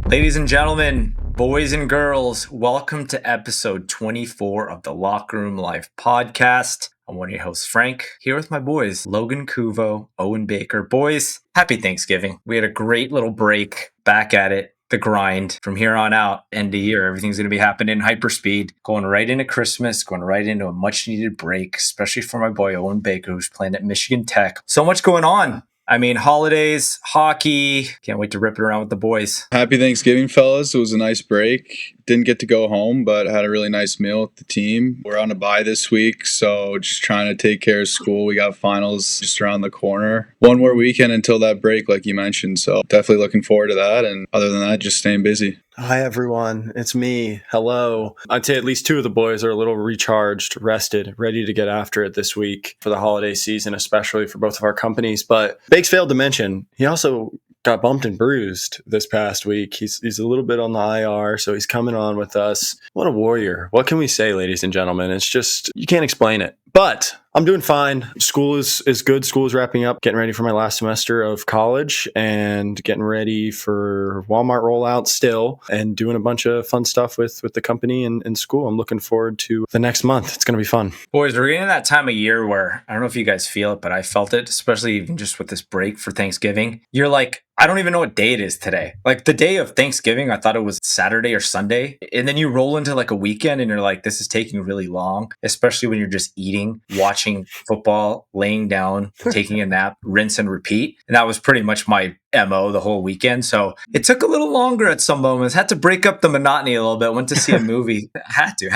Ladies and gentlemen, boys and girls, welcome to episode 24 of the Locker Room Life podcast. I'm one of your hosts, Frank, here with my boys, Logan Kuvo, Owen Baker. Boys, happy Thanksgiving. We had a great little break, back at it, the grind. From here on out, end of year, everything's going to be happening in hyperspeed, going right into Christmas, going right into a much needed break, especially for my boy, Owen Baker, who's playing at Michigan Tech. So much going on. I mean, holidays, hockey. Can't wait to rip it around with the boys. Happy Thanksgiving, fellas. It was a nice break. Didn't get to go home, but had a really nice meal with the team. We're on a bye this week, so just trying to take care of school. We got finals just around the corner. One more weekend until that break, like you mentioned. So definitely looking forward to that. And other than that, just staying busy. Hi, everyone. It's me. Hello. I'd say at least two of the boys are a little recharged, rested, ready to get after it this week for the holiday season, especially for both of our companies. But Bakes failed to mention, he also got bumped and bruised this past week. He's a little bit on the IR, so he's coming on with us. What a warrior. What can we say, ladies and gentlemen? It's just, you can't explain it. But I'm doing fine. School is good. School is wrapping up, getting ready for my last semester of college and getting ready for Walmart rollout still and doing a bunch of fun stuff with the company and school. I'm looking forward to the next month. It's going to be fun. Boys, we're getting to that time of year where, I don't know if you guys feel it, but I felt it, especially even just with this break for Thanksgiving. You're like, I don't even know what day it is today. Like the day of Thanksgiving, I thought it was Saturday or Sunday. And then you roll into like a weekend and you're like, this is taking really long, especially when you're just eating, watching football, laying down, taking a nap, rinse and repeat. And that was pretty much my MO the whole weekend. So it took a little longer at some moments. Had to break up the monotony a little bit. Went to see a movie. Had to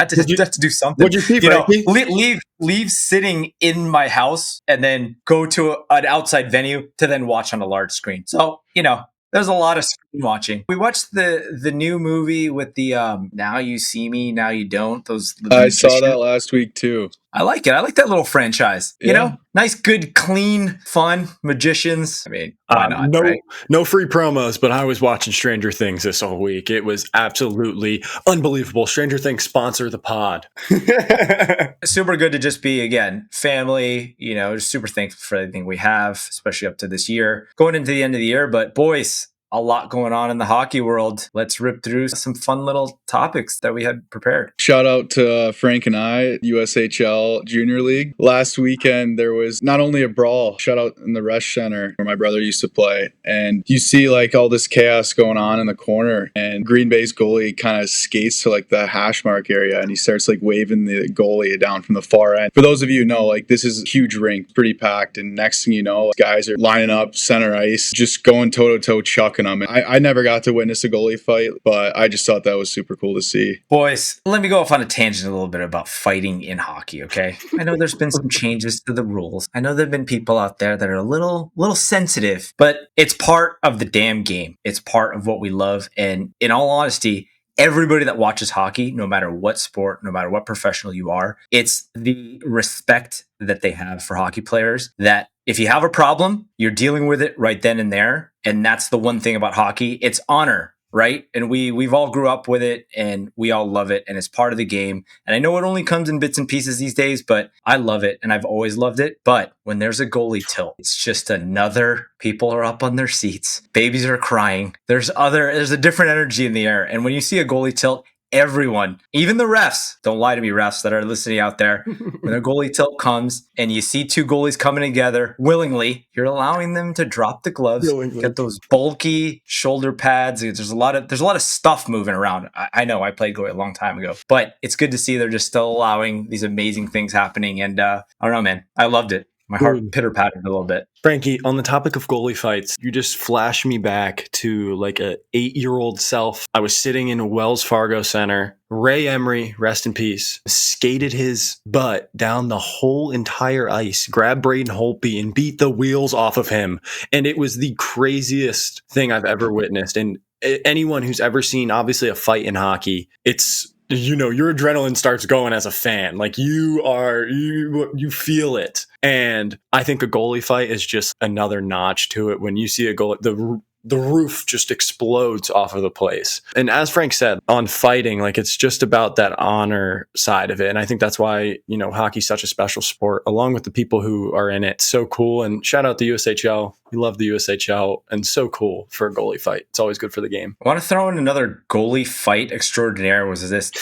do something. What'd you see, Frankie? Leave sitting in my house and then go to an outside venue to then watch on a large screen. So, there's a lot of screen watching. We watched the new movie with the Now You See Me, Now You Don't. I saw that last week too. I like it. I like that little franchise. Yeah. Nice, good, clean, fun magicians. I mean, why not? Right? No free promos, but I was watching Stranger Things this whole week. It was absolutely unbelievable. Stranger Things sponsor the pod. Super good to just be, again, family, just super thankful for everything we have, especially up to this year, going into the end of the year. But boys, a lot going on in the hockey world. Let's rip through some fun little topics that we had prepared. Shout out to Frank and I, USHL Junior League. Last weekend, there was not only a brawl, shout out in the Rush Center where my brother used to play. And you see like all this chaos going on in the corner. And Green Bay's goalie kind of skates to like the hash mark area and he starts like waving the goalie down from the far end. For those of you who know, like this is a huge rink, pretty packed. And next thing you know, guys are lining up center ice, just going toe-to-toe chucking them. I never got to witness a goalie fight, but I just thought that was super cool to see. Boys, let me go off on a tangent a little bit about fighting in hockey, okay? I know there's been some changes to the rules. I know there have been people out there that are a little sensitive, but it's part of the damn game. It's part of what we love. And in all honesty, everybody that watches hockey, no matter what sport, no matter what professional you are, it's the respect that they have for hockey players that if you have a problem, you're dealing with it right then and there. And that's the one thing about hockey. It's honor, right? And we've all grew up with it and we all love it and it's part of the game. And I know it only comes in bits and pieces these days, but I love it and I've always loved it. But when there's a goalie tilt, it's just people are up on their seats. Babies are crying. There's a different energy in the air. And when you see a goalie tilt, everyone, even the refs, don't lie to me, refs that are listening out there, when a goalie tilt comes and you see two goalies coming together willingly, you're allowing them to drop the gloves, get those bulky shoulder pads. There's a lot of stuff moving around. I know I played goalie a long time ago, but it's good to see they're just still allowing these amazing things happening. And I don't know, man, I loved it. My heart pitter-pattered a little bit. Frankie, on the topic of goalie fights, you just flashed me back to like a 8-year-old self. I was sitting in a Wells Fargo Center. Ray Emery, rest in peace, skated his butt down the whole entire ice, grabbed Braden Holtby and beat the wheels off of him. And it was the craziest thing I've ever witnessed. And anyone who's ever seen, obviously, a fight in hockey, it's, your adrenaline starts going as a fan. Like you feel it. And I think a goalie fight is just another notch to it. When you see a goal, the roof just explodes off of the place. And as Frank said, on fighting, like it's just about that honor side of it. And I think that's why, hockey's such a special sport, along with the people who are in it. So cool. And shout out the USHL. We love the USHL, and so cool for a goalie fight. It's always good for the game. I want to throw in another goalie fight extraordinaire was this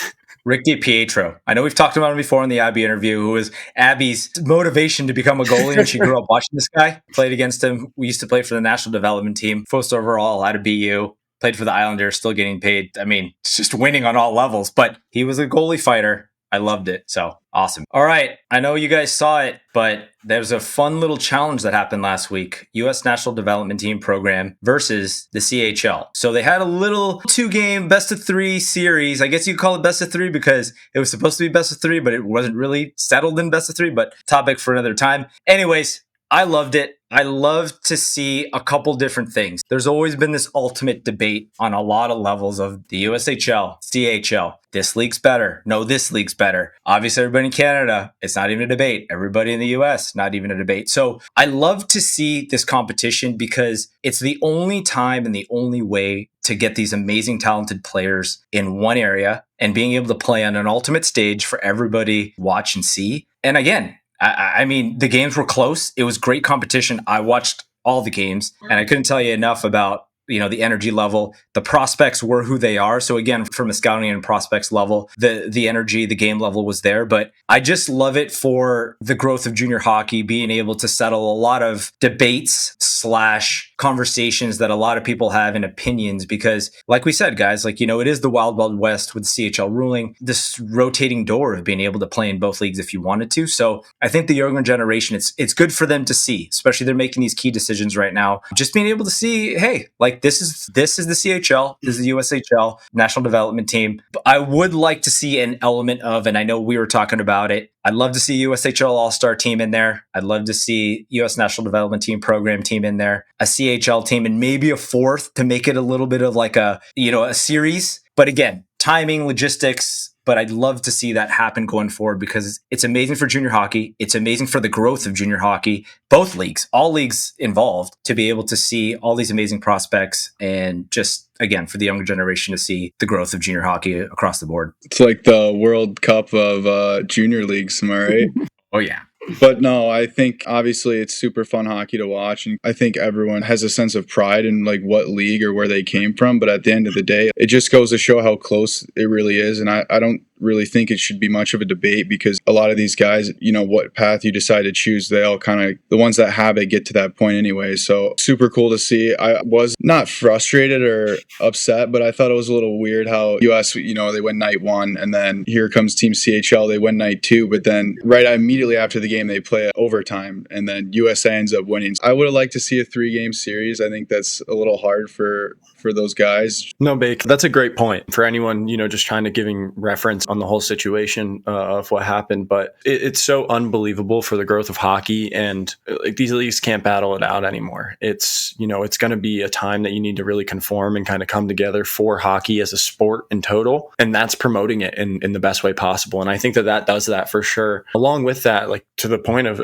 Rick DiPietro. I know we've talked about him before in the Abby interview, who was Abby's motivation to become a goalie, and she grew up watching this guy. Played against him. We used to play for the national development team. First overall out of BU. Played for the Islanders, still getting paid. I mean, it's just winning on all levels, but he was a goalie fighter. I loved it. So awesome. All right. I know you guys saw it, but there's a fun little challenge that happened last week. U.S. National Development Team program versus the CHL. So they had a little 2-game best of 3 series. I guess you call it best of 3 because it was supposed to be best of 3, but it wasn't really settled in best of 3, but topic for another time. Anyways, I loved it. I love to see a couple different things. There's always been this ultimate debate on a lot of levels of the USHL, CHL. This league's better. No, this league's better. Obviously, everybody in Canada, it's not even a debate. Everybody in the US, not even a debate. So I love to see this competition because it's the only time and the only way to get these amazing, talented players in one area and being able to play on an ultimate stage for everybody to watch and see. And again, I mean, the games were close. It was great competition. I watched all the games, and I couldn't tell you enough about, the energy level. The prospects were who they are. So again, from a scouting and prospects level, the energy, the game level was there. But I just love it for the growth of junior hockey, being able to settle a lot of debates / conversations that a lot of people have and opinions, because like we said, guys, it is the wild, wild west with CHL ruling, this rotating door of being able to play in both leagues if you wanted to. So I think the younger generation, it's good for them to see, especially they're making these key decisions right now. Just being able to see, hey, this is the CHL, this is the USHL National Development Team. But I would like to see an element of, and I know we were talking about it, I'd love to see USHL All-Star team in there. I'd love to see US National Development Team program team in there, a CHL team, and maybe a fourth to make it a little bit of a series. But again, timing, logistics, but I'd love to see that happen going forward because it's amazing for junior hockey. It's amazing for the growth of junior hockey, both leagues, all leagues involved, to be able to see all these amazing prospects and just, again, for the younger generation to see the growth of junior hockey across the board. It's like the World Cup of junior leagues, am I right? Oh, yeah. But no, I think obviously it's super fun hockey to watch. And I think everyone has a sense of pride in what league or where they came from. But at the end of the day, it just goes to show how close it really is. And I don't really think it should be much of a debate because a lot of these guys, what path you decide to choose, they all kind of, the ones that have it get to that point anyway. So super cool to see. I was not frustrated or upset, but I thought it was a little weird how US, they win night 1 and then here comes Team CHL, they win night 2, but then right immediately after the game, they play overtime and then USA ends up winning. I would have liked to see a 3-game series. I think that's a little hard for those guys. No, Bake, that's a great point for anyone, just trying to giving reference on the whole situation of what happened. But it's so unbelievable for the growth of hockey, and these leagues can't battle it out anymore. It's, it's going to be a time that you need to really conform and kind of come together for hockey as a sport in total. And that's promoting it in the best way possible. And I think that does that for sure. Along with that, to the point of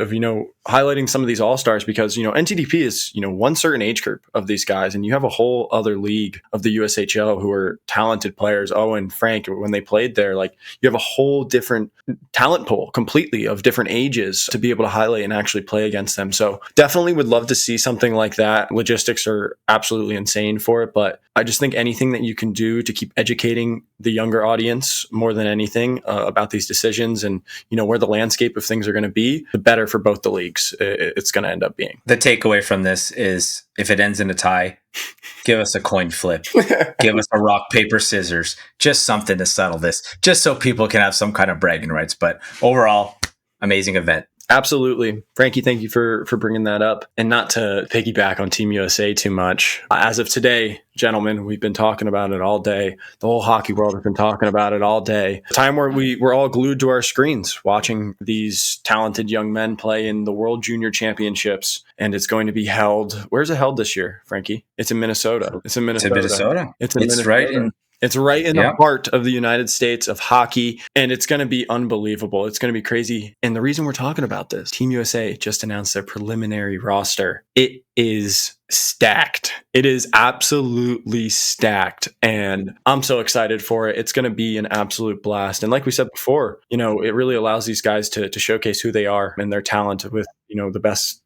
highlighting some of these all-stars, because, NTDP is, one certain age group of these guys, and you have a whole other league of the USHL who are talented players. Owen, Frank, when they played there, you have a whole different talent pool completely of different ages to be able to highlight and actually play against them. So definitely would love to see something like that. Logistics are absolutely insane for it, but I just think anything that you can do to keep educating the younger audience more than anything about these decisions and, where the landscape of things are going to be, the better for both the leagues it's going to end up being. The takeaway from this is if it ends in a tie, give us a coin flip. Give us a rock, paper, scissors. Just something to settle this, just so people can have some kind of bragging rights. But overall, amazing event. Absolutely. Frankie, thank you for bringing that up. And not to piggyback on Team USA too much. As of today, gentlemen, we've been talking about it all day. The whole hockey world has been talking about it all day. A time where we're all glued to our screens watching these talented young men play in the World Junior Championships. And it's going to be held. Where's it held this year, Frankie? It's in Minnesota. It's in Minnesota. It's right in the heart of the United States of hockey, and it's going to be unbelievable. It's going to be crazy. And the reason we're talking about this, Team USA just announced their preliminary roster. It is stacked. It is absolutely stacked. And I'm so excited for it. It's going to be an absolute blast. And like we said before, it really allows these guys to showcase who they are and their talent with, the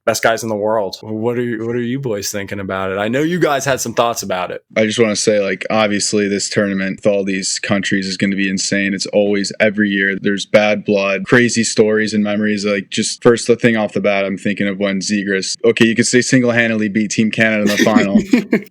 best guys in the world. What are you boys thinking about it? I know you guys had some thoughts about it. I just want to say, like, obviously this tournament with all these countries is going to be insane. It's always every year. There's bad blood, crazy stories and memories. Like, just first the thing off the bat, I'm thinking of when Zegras, okay, you could say single-handedly beat Team Canada in the final.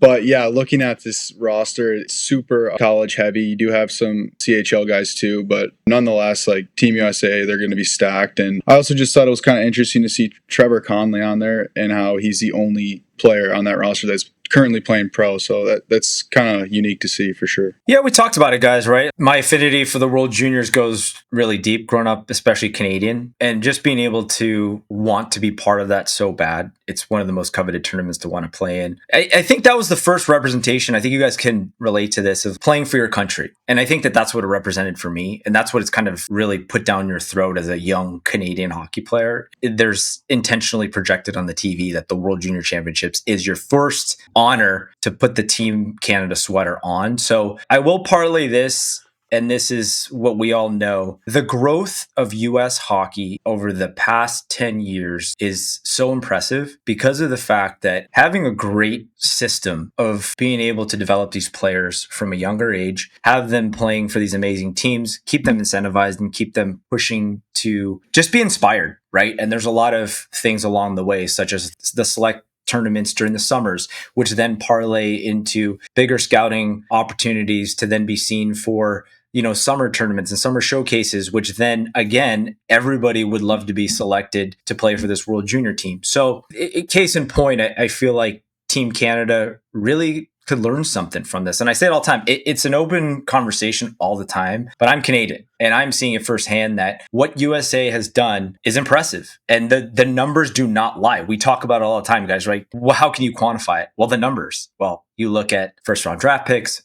But yeah, looking at this roster, it's super college heavy. You do have some CHL guys too, but nonetheless, like Team USA, they're going to be stacked. And I also just thought it was kind of interesting to see Trevor Conley on there and how he's the only player on that roster that's currently playing pro. So that's kind of unique to see for sure. Yeah, we talked about it, guys, right? My affinity for the World Juniors goes really deep, growing up, especially Canadian, and just being able to want to be part of that so bad. It's one of the most coveted tournaments to want to play in. I think that was the first representation. I think you guys can relate to this, of playing for your country. And I think that that's what it represented for me. And that's what it's kind of really put down your throat as a young Canadian hockey player. There's intentionally projected on the TV that the World Junior Championships is your first honor to put the Team Canada sweater on. So I will parlay this, and this is what we all know. The growth of U.S. hockey over the past 10 years is so impressive because of the fact that having a great system of being able to develop these players from a younger age, have them playing for these amazing teams, keep them incentivized and keep them pushing to just be inspired, right? And there's a lot of things along the way, such as the select tournaments during the summers, which then parlay into bigger scouting opportunities to then be seen for, summer tournaments and summer showcases, which then again, everybody would love to be selected to play for this World Junior team. So case in point, I feel like Team Canada really could learn something from this. And I say it all the time. It's an open conversation all the time, but I'm Canadian and I'm seeing it firsthand that what USA has done is impressive. And the numbers do not lie. We talk about it all the time, guys, right? Well, how can you quantify it? Well, the numbers. Well, you look at first round draft picks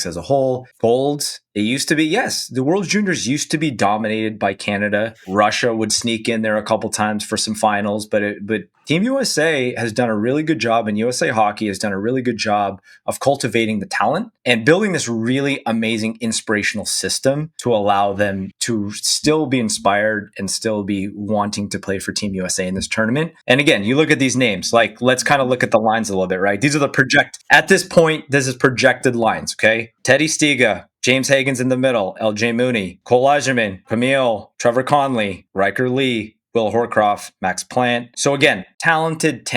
as a whole, golds. It used to be, yes, the World Juniors used to be dominated by Canada. Russia would sneak in there a couple times for some finals, but Team USA has done a really good job, and USA Hockey has done a really good job of cultivating the talent and building this really amazing inspirational system to allow them to still be inspired and still be wanting to play for Team USA in this tournament. And again, you look at these names, like let's kind of look at the lines a little bit, right? These are at this point, this is projected lines, okay? Teddy Stiga, James Hagen's in the middle, LJ Mooney, Cole Eiserman, Camille, Trevor Conley, Riker Lee, Will Horcroft, Max Plant. So again, talented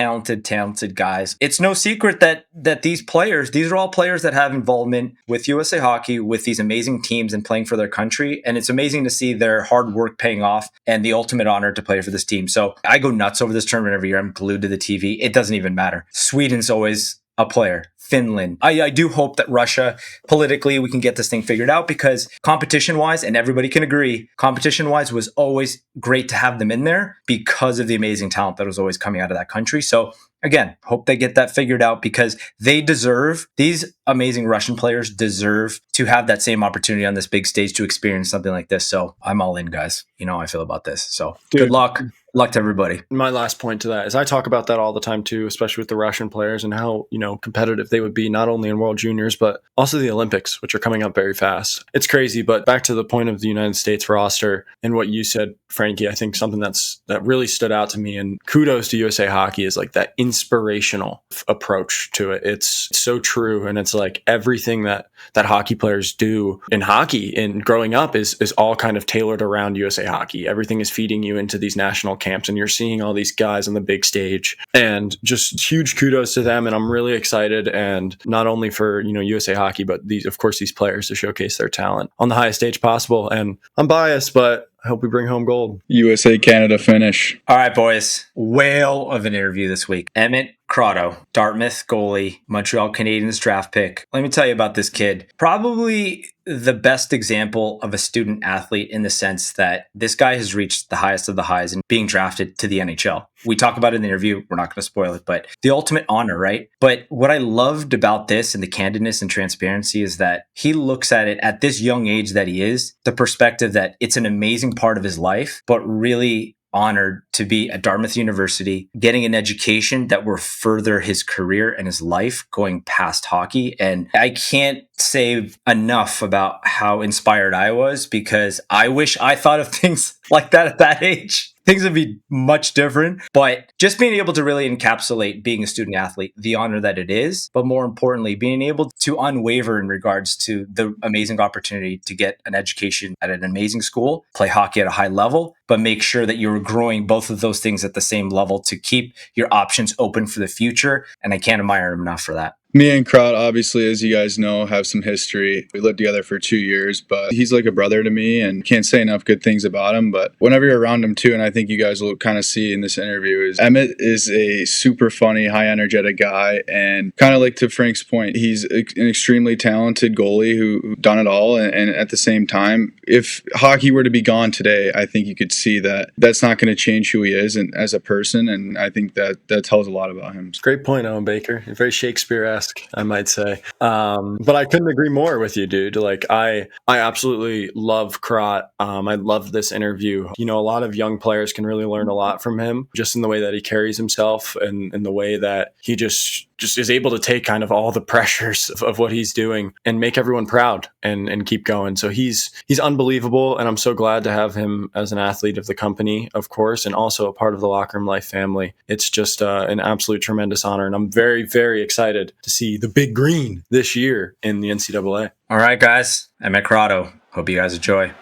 guys. It's no secret that these players, these are all players that have involvement with USA Hockey, with these amazing teams and playing for their country. And it's amazing to see their hard work paying off and the ultimate honor to play for this team. So I go nuts over this tournament every year. I'm glued to the TV. It doesn't even matter. Sweden's always a player. Finland. I do hope that Russia, politically, we can get this thing figured out, because competition-wise, and everybody can agree, competition-wise was always great to have them in there because of the amazing talent that was always coming out of that country. So again, hope they get that figured out, because these amazing Russian players deserve to have that same opportunity on this big stage to experience something like this. So I'm all in, guys. You know how I feel about this. So good luck. Luck to everybody. My last point to that is I talk about that all the time too, especially with the Russian players and how, competitive they would be, not only in World Juniors, but also the Olympics, which are coming up very fast. It's crazy, but back to the point of the United States roster and what you said, Frankie, I think something that really stood out to me, and kudos to USA Hockey, is like that inspirational approach to it. It's so true. And it's like everything that hockey players do in hockey and growing up is all kind of tailored around USA Hockey. Everything is feeding you into these national camps, and you're seeing all these guys on the big stage, and just huge kudos to them. And I'm really excited, and not only for, USA Hockey, but these players to showcase their talent on the highest stage possible. And I'm biased, but I hope we bring home gold. USA Canada finish. All right, boys. Whale of an interview this week. Emmett Croteau, Dartmouth goalie, Montreal Canadiens draft pick. Let me tell you about this kid. Probably the best example of a student athlete, in the sense that this guy has reached the highest of the highs and being drafted to the NHL. We talk about it in the interview. We're not going to spoil it, but the ultimate honor, right? But what I loved about this and the candidness and transparency is that he looks at it at this young age that he is, the perspective that it's an amazing part of his life, but really honored to be at Dartmouth University, getting an education that will further his career and his life going past hockey. And I can't say enough about how inspired I was, because I wish I thought of things like that at that age. Things would be much different, but just being able to really encapsulate being a student athlete, the honor that it is, but more importantly, being able to unwaver in regards to the amazing opportunity to get an education at an amazing school, play hockey at a high level, but make sure that you're growing both of those things at the same level to keep your options open for the future. And I can't admire him enough for that. Me and Crot, obviously, as you guys know, have some history. We lived together for 2 years, but he's like a brother to me and can't say enough good things about him. But whenever you're around him too, and I think you guys will kind of see in this interview, is Emmett is a super funny, high energetic guy. And kind of like to Frank's point, he's an extremely talented goalie who done it all. And at the same time, if hockey were to be gone today, I think you could see that that's not going to change who he is and as a person. And I think that tells a lot about him. Great point, Owen Baker. Very Shakespeare-esque, I might say. But I couldn't agree more with you, dude. Like, I absolutely love Crot. I love this interview. You know, a lot of young players can really learn a lot from him, just in the way that he carries himself and in the way that he just is able to take kind of all the pressures of what he's doing and make everyone proud and keep going. So he's unbelievable. And I'm so glad to have him as an athlete of the company, of course, and also a part of the Locker Room Life family. It's just an absolute tremendous honor. And I'm very, very excited to see the Big Green this year in the NCAA. All right, guys. Emmett Croteau. Hope you guys enjoy.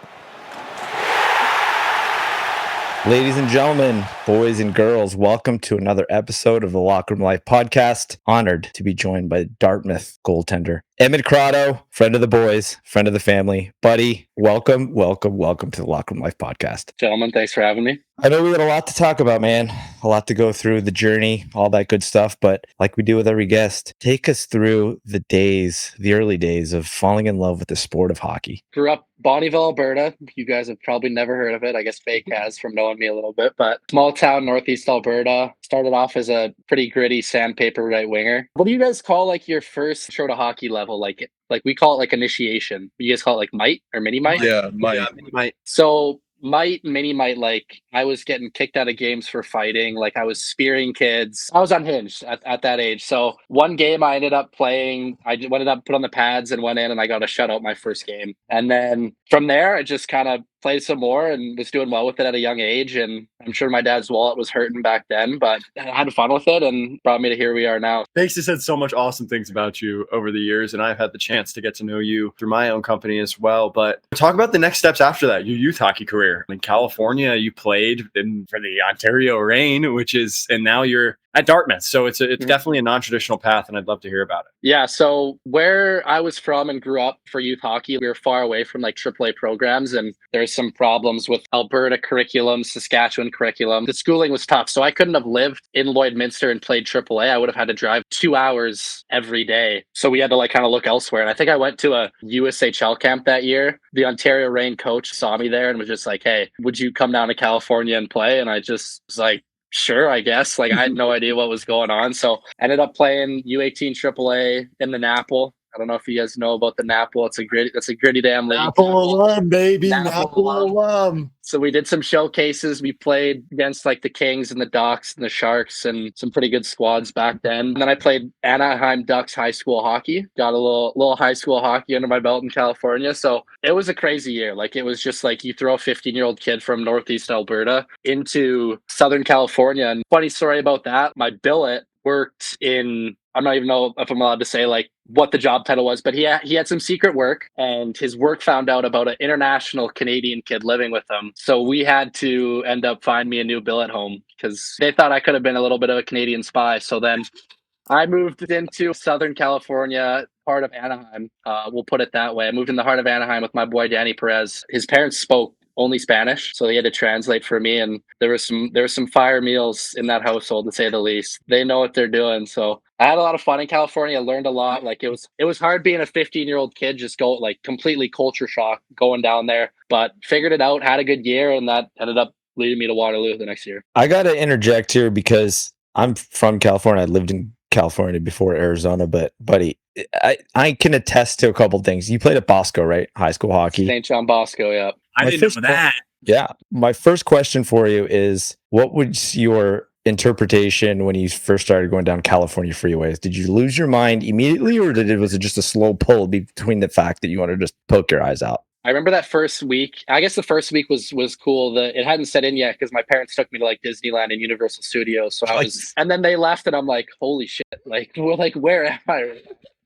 Ladies and gentlemen, boys and girls, welcome to another episode of the Locker Room Life podcast. Honored to be joined by Dartmouth goaltender Emmett Croteau, friend of the boys, friend of the family. Buddy, welcome to the Locker Room Life podcast. Gentlemen, thanks for having me. I know we got a lot to talk about, man. A lot to go through, the journey, all that good stuff. But like we do with every guest, take us through the early days of falling in love with the sport of hockey. Grew up Bonnyville, Alberta. You guys have probably never heard of it. I guess Fake has from knowing me a little bit, but small town, northeast Alberta. Started off as a pretty gritty sandpaper right winger. What do you guys call like your first intro to hockey level? Like we call it like initiation. You guys call it like mite or mini mite? Yeah, Mike. Yeah, mini-mite. So mite, mini mite, like I was getting kicked out of games for fighting. Like I was spearing kids. I was unhinged at that age. So one game I ended up playing, I ended up put on the pads and went in and I got a shutout my first game. And then from there, I just kind of played some more and was doing well with it at a young age. And I'm sure my dad's wallet was hurting back then, but I had fun with it and brought me to here we are now. Thanks has said so much awesome things about you over the years, and I've had the chance to get to know you through my own company as well. But talk about the next steps after that, your youth hockey career. In California, you played for the Ontario Reign, and now you're at Dartmouth. So it's definitely a non-traditional path, and I'd love to hear about it. Yeah, so where I was from and grew up for youth hockey, we were far away from like AAA programs, and there's some problems with Alberta curriculum, Saskatchewan curriculum. The schooling was tough, so I couldn't have lived in Lloydminster and played AAA. I would have had to drive 2 hours every day. So we had to like kind of look elsewhere. And I think I went to a USHL camp that year. The Ontario Reign coach saw me there and was just like, "Hey, would you come down to California and play?" And I just was like, sure, I guess. Like I had no idea what was going on. So I ended up playing U18 AAA in the NAPL. I don't know if you guys know about the NAPL. It's a gritty damn league. NAPL alum, baby. NAPL alum. So we did some showcases. We played against like the Kings and the Ducks and the Sharks and some pretty good squads back then. And then I played Anaheim Ducks high school hockey. Got a little high school hockey under my belt in California. So it was a crazy year. Like it was just like you throw a 15-year-old kid from Northeast Alberta into Southern California. And funny story about that, my billet worked in, I'm not even know if I'm allowed to say like what the job title was, but he had some secret work, and his work found out about an international Canadian kid living with him. So we had to end up find me a new billet home because they thought I could have been a little bit of a Canadian spy. So then I moved into Southern California, part of Anaheim. We'll put it that way. I moved in the heart of Anaheim with my boy Danny Perez. His parents spoke only Spanish, so they had to translate for me, and there was some fire meals in that household, to say the least. They know what they're doing. So I had a lot of fun in California. I learned a lot. Like it was hard being a 15-year-old kid, just go like completely culture shock going down there, but figured it out, had a good year, and that ended up leading me to Waterloo the next year. I got to interject here because I'm from California. I lived in California before Arizona, but buddy, I can attest to a couple things. You played at Bosco, right? High school hockey. St. John Bosco, yeah. I didn't know that. Yeah. My first question for you is, what was your interpretation when you first started going down California freeways? Did you lose your mind immediately, or was it just a slow pull between the fact that you wanted to just poke your eyes out? I remember that first week. I guess the first week was cool. It hadn't set in yet because my parents took me to like Disneyland and Universal Studios. So I was, and then they left, and I'm like, holy shit! Like, we're like, where am I?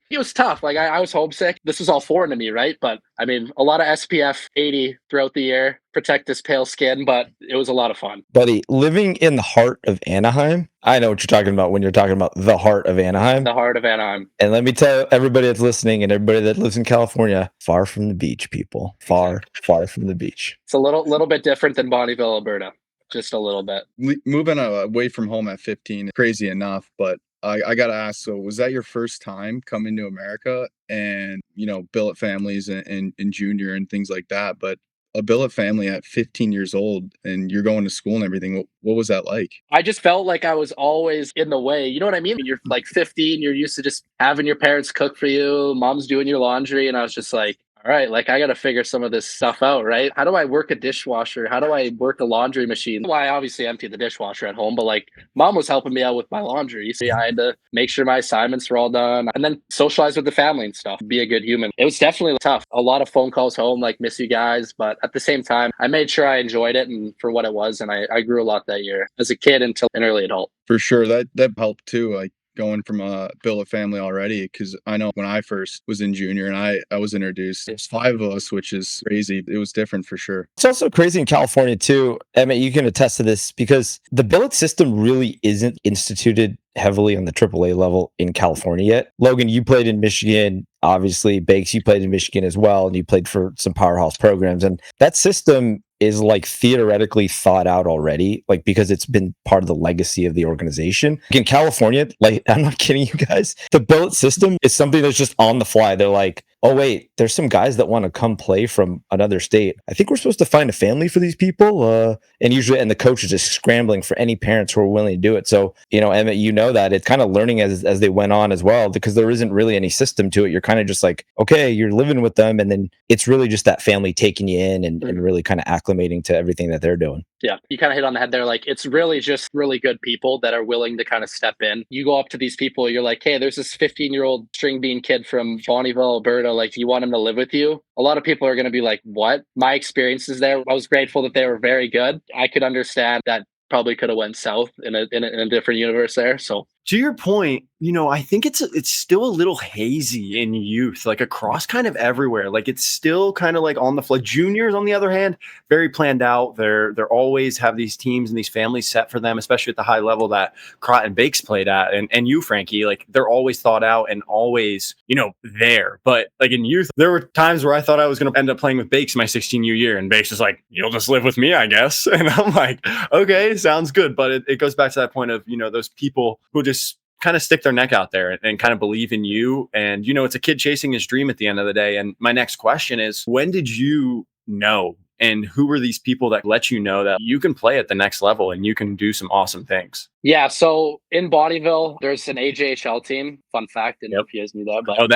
It was tough. Like I was homesick. This was all foreign to me, right? But I mean, a lot of SPF 80 throughout the year, protect this pale skin. But it was a lot of fun. Buddy, living in the heart of Anaheim, I know what you're talking about when you're talking about the heart of Anaheim. The heart of Anaheim. And let me tell everybody that's listening and everybody that lives in California, far from the beach, people. Far, far from the beach. It's a little bit different than Bonnyville, Alberta. Just a little bit. Moving away from home at 15, crazy enough, but I got to ask, so was that your first time coming to America and, billet families and junior and things like that? But a billet family at 15 years old and you're going to school and everything, what was that like? I just felt like I was always in the way. You know what I mean? You're like 15, you're used to just having your parents cook for you, mom's doing your laundry. And I was just like, all right, like I got to figure some of this stuff out, right? How do I work a dishwasher? How do I work a laundry machine? Well, I obviously emptied the dishwasher at home, but like mom was helping me out with my laundry. So I had to make sure my assignments were all done and then socialize with the family and stuff, be a good human. It was definitely tough. A lot of phone calls home, like miss you guys. But at the same time, I made sure I enjoyed it and for what it was. And I grew a lot that year as a kid until an early adult. For sure. That helped too. Like, going from a billet family already, because I know when I first was in junior and I was introduced, there's 5 of us, which is crazy. It was different for sure. It's also crazy in California too. Emmett, you can attest to this because the billet system really isn't instituted heavily on the AAA level in California yet. Logan, you played in Michigan. Obviously, Bakes, you played in Michigan as well, and you played for some powerhouse programs. And that system is like theoretically thought out already, like because it's been part of the legacy of the organization. In California, like I'm not kidding you guys, the billet system is something that's just on the fly. They're like, oh wait, there's some guys that want to come play from another state. I think we're supposed to find a family for these people. And the coach is just scrambling for any parents who are willing to do it. So, Emmett, that it's kind of learning as they went on as well, because there isn't really any system to it. You're kind of just like, okay, you're living with them. And then it's really just that family taking you in and really kind of acclimating to everything that they're doing. Yeah, you kind of hit on the head there. Like, it's really just really good people that are willing to kind of step in. You go up to these people, you're like, hey, there's this 15-year-old string bean kid from Bonnyville, Alberta. Like, do you want him to live with you? A lot of people are going to be like, what? My experiences there, I was grateful that they were very good. I could understand that probably could have went south in a different universe there. So to your point, I think it's still a little hazy in youth, like across kind of everywhere. Like it's still kind of like on the fly. Juniors, on the other hand, very planned out. They're always have these teams and these families set for them, especially at the high level that Crot and Bakes played at. And you, Frankie, like they're always thought out and always, there. But like in youth, there were times where I thought I was going to end up playing with Bakes my 16U year. And Bakes is like, you'll just live with me, I guess. And I'm like, okay, sounds good. But it goes back to that point of, those people who just kind of stick their neck out there and kind of believe in you. And, it's a kid chasing his dream at the end of the day. And my next question is, when did you know? And who were these people that let you know that you can play at the next level and you can do some awesome things? Yeah, so in Bonnyville, there's an AJHL team. Fun fact, didn't know if you guys knew that. But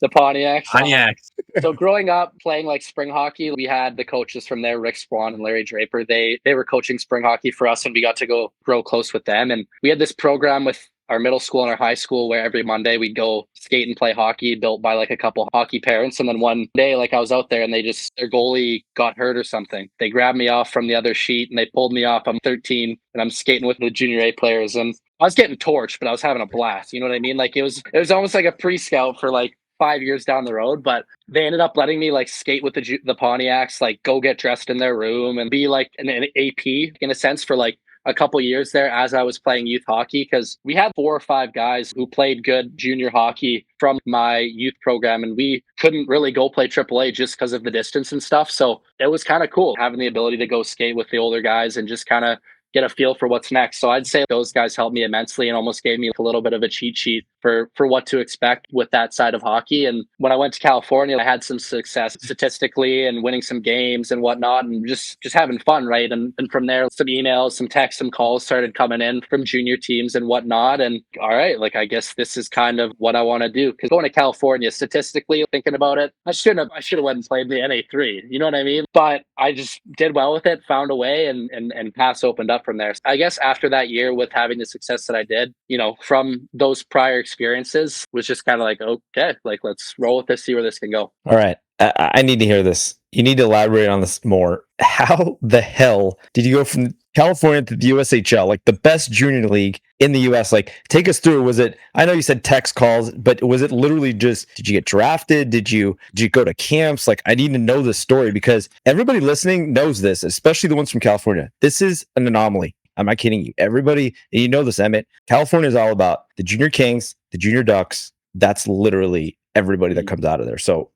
the Pontiacs. So growing up playing like spring hockey, we had the coaches from there, Rick Swan and Larry Draper. They were coaching spring hockey for us, and we got to go grow close with them. And we had this program with our middle school and our high school where every Monday we'd go skate and play hockey, built by like a couple hockey parents. And then one day, like I was out there and their goalie got hurt or something. They grabbed me off from the other sheet and they pulled me off. I'm 13 and I'm skating with the junior A players, and I was getting torched, but I was having a blast. You know what I mean? Like it was almost like a pre-scout for like 5 years down the road, but they ended up letting me like skate with the Pontiacs, like go get dressed in their room and be like an AP in a sense for like a couple years there as I was playing youth hockey, because we had 4 or 5 guys who played good junior hockey from my youth program, and we couldn't really go play AAA just because of the distance and stuff. So it was kind of cool having the ability to go skate with the older guys and just kind of get a feel for what's next. So I'd say those guys helped me immensely and almost gave me a little bit of a cheat sheet for what to expect with that side of hockey. And when I went to California, I had some success statistically and winning some games and whatnot, and just having fun, right? And from there, some emails, some texts, some calls started coming in from junior teams and whatnot. And all right, like I guess this is kind of what I want to do. Because going to California, statistically, thinking about it, I should have went and played the NA3. You know what I mean? But I just did well with it, found a way, and paths opened up from there. I guess after that year, with having the success that I did, from those prior experiences, was just kind of like, okay, like let's roll with this, see where this can go. All right. I need to hear this. You need to elaborate on this more. How the hell did you go from California to the USHL, like the best junior league in the US? Like, take us through. Was it, I know you said text calls, but was it literally just, did you get drafted? Did you go to camps? Like, I need to know this story because everybody listening knows this, especially the ones from California. This is an anomaly. I'm not kidding you. Everybody, and you know this, Emmett, California is all about the junior Kings, the junior Ducks. That's literally everybody that comes out of there. So